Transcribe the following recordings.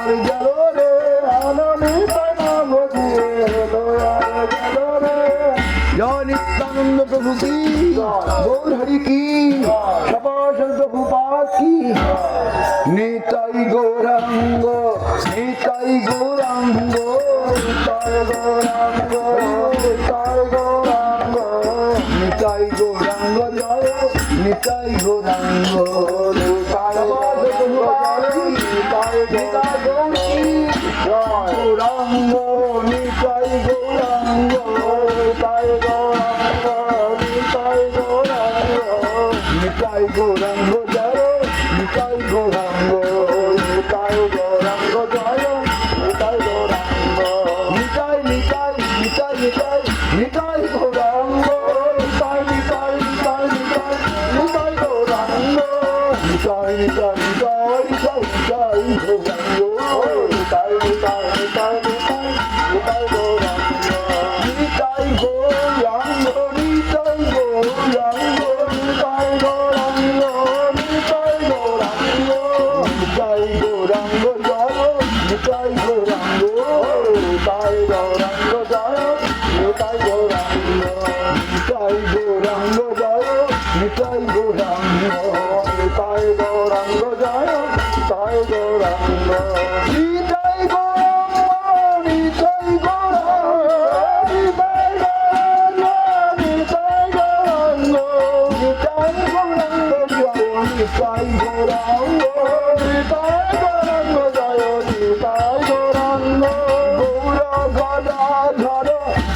আর গেল রে আনন্দ নাম দিয়ে এলো আর গেল রে। জয় নিত্যানন্দ প্রভু কি, গৌর হরি কি, সপাশন প্রভুপাদ কি। নিতাই গৌরাঙ্গ, নিতাই গৌরাঙ্গ, নিতাই গৌরাঙ্গ, নিতাই গৌরাঙ্গ, নিতাই গৌরাঙ্গ জয়, নিতাই গৌরাঙ্গ। গৌরাঙ্গ নিতাই গৌরাঙ্গ, নিতাই গৌরাঙ্গ, নিতাই গৌরাঙ্গ, নিতাই গৌরাঙ্গ জয়, নিতাই গৌরাঙ্গ, নিতাই গৌরাঙ্গ জয়, নিতাই গৌরাঙ্গ। নিতাই নিতাই নিতাই নিতাই নিতাই গৌরাঙ্গ, নিতাই নিতাই নিতাই নিতাই নিতাই গৌরাঙ্গ, নিতাই নিতাই নিতাই নিতাই নিতাই গৌরাঙ্গ, নিতাই নিতাই নিতাই নিতাই নিতাই গৌরাঙ্গ। নিতাই গৌরাঙ্গ, নিতাই গৌরাঙ্গ, নিতাই গৌরাঙ্গ, নিতাই গৌরাঙ্গ, নিতাই গৌরাঙ্গ জয়, নিতাই গৌরাঙ্গ, নিতাই গৌরাঙ্গ জয়, নিতাই গৌরাঙ্গ, নিতাই গৌরাঙ্গ জয়, নিতাই গৌরাঙ্গ, নিতাই গৌরাঙ্গ জয়, নিতাই গৌরাঙ্গ। নিতাই গৌরাঙ্গ, নিতাই গৌরাঙ্গ, নিতাই গৌরাঙ্গ, নিতাই গৌরাঙ্গ, নিতাই গৌরাঙ্গ জয়, নিতাই গৌরাঙ্গ, নিতাই গৌরাঙ্গ জয়, নিতাই গৌরাঙ্গ। গৌর গদাধর,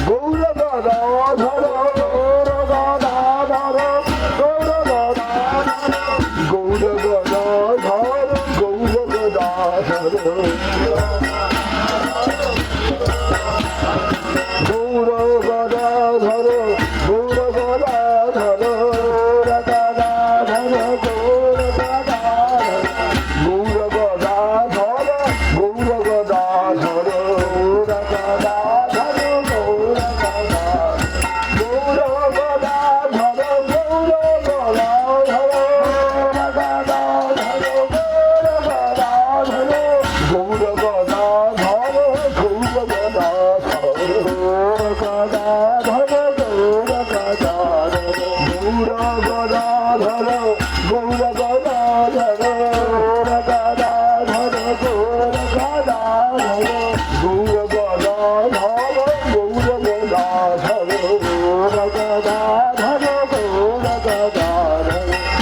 গৌর গদাধর, গৌর গদাধর, গৌর গদাধর, গৌর গদাধর, গৌর গদাধর, গৌর গদাধর, গৌর গদাধর, গদাধর, গৌর গদাধর, গৌর গদাধর, গৌর গদাধর, গদাধর, গৌর গদাধর, গৌর গদাধর, গৌর গদাধর, গদাধর, গৌর গদাধর, গৌর গদাধর, গৌর গদাধর, গদাধর, গৌর গদাধর, গৌর গদাধর, গৌর গদাধর, গদাধর, গৌর গদাধর, গৌর গদাধর, গৌর গদাধর, গদাধর, গৌর গদাধর।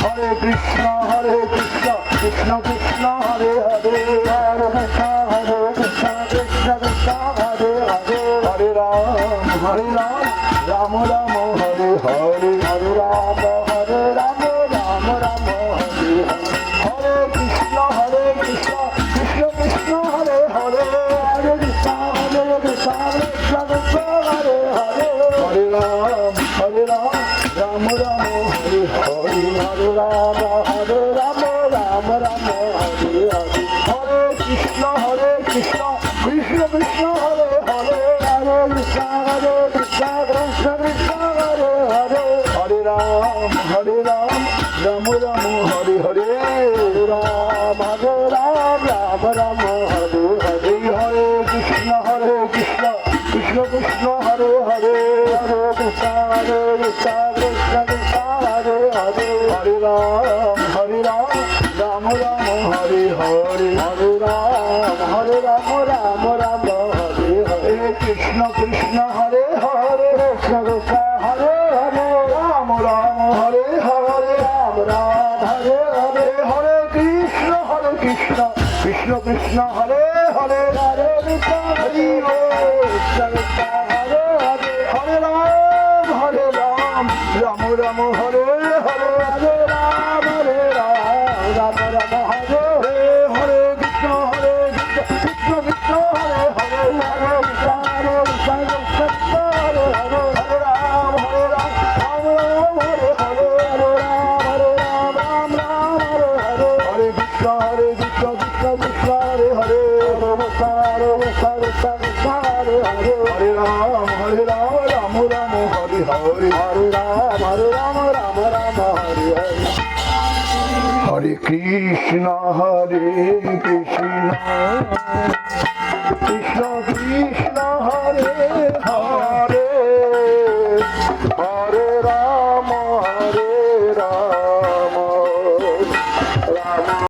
হরে কৃষ্ণ হরে কৃষ্ণ, কৃষ্ণ কৃষ্ণ হরে হরে, হরে কৃষ্ণ হরে কৃষ্ণ, কৃষ্ণ কৃষ্ণ হরে হরে। হরে রাম, রাম রাম হরে হরে, হরে রাম, রাম রাম হরে হরে। হরে কৃষ্ণ কৃষ্ণ কৃষ্ণ হরে হরে, হরে কৃষ্ণ কৃষ্ণ কৃষ্ণ কৃষ্ণ হরে হরে। হরে রাম, রাম রাম হরে হরে, হরে রাম, রাম রাম হরে হরে। হরে কৃষ্ণ কৃষ্ণ কৃষ্ণ হরে হরে, হরে কৃষ্ণ কৃষ্ণ কৃষ্ণ কৃষ্ণ হরে হরে। হরে রাম, রাম রাম হরে হরে, রাম হরে রাম, রাম রাম হরে হরে। হরে কৃষ্ণ কৃষ্ণ কৃষ্ণ হরে হরে, হরে কৃষ্ণ কৃষ্ণ কৃষ্ণ কৃষ্ণ হরে হরে। হরে রাম, রাম রাম হরে হরে, হরে রাম, রাম রাম হরে হরে। কৃষ্ণ কৃষ্ণ হরে হরে, কৃষ্ণ কৃষ্ণ হরে হরে, রাম রাম হরে হরে, রাম রাম হরে হরে। হরে কৃষ্ণ কৃষ্ণ কৃষ্ণ হরে হরে, হরে কৃষ্ণ হরি কৃষ্ণ কৃষ্ণ হরে হরে। হরে রাম, রাম রাম হরে হরে, হরে রাম, রাম রাম হরে হরে। হরে কৃষ্ণ কৃষ্ণ কৃষ্ণ হরে হরে, হরে কৃষ্ণ কৃষ্ণ হরে হরে। হরে রাম, রাম রাম হরে হরে, হরে রাম, রাম রাম হরে হরে। হরে কৃষ্ণ কৃষ্ণ কৃষ্ণ হরে হরে, হরে কৃষ্ণ কৃষ্ণ হরে হরে। হরে রাম, রাম রাম হরে হরে, হরে রাম, রাম রাম হরে হরে। হরে কৃষ্ণ কৃষ্ণ কৃষ্ণ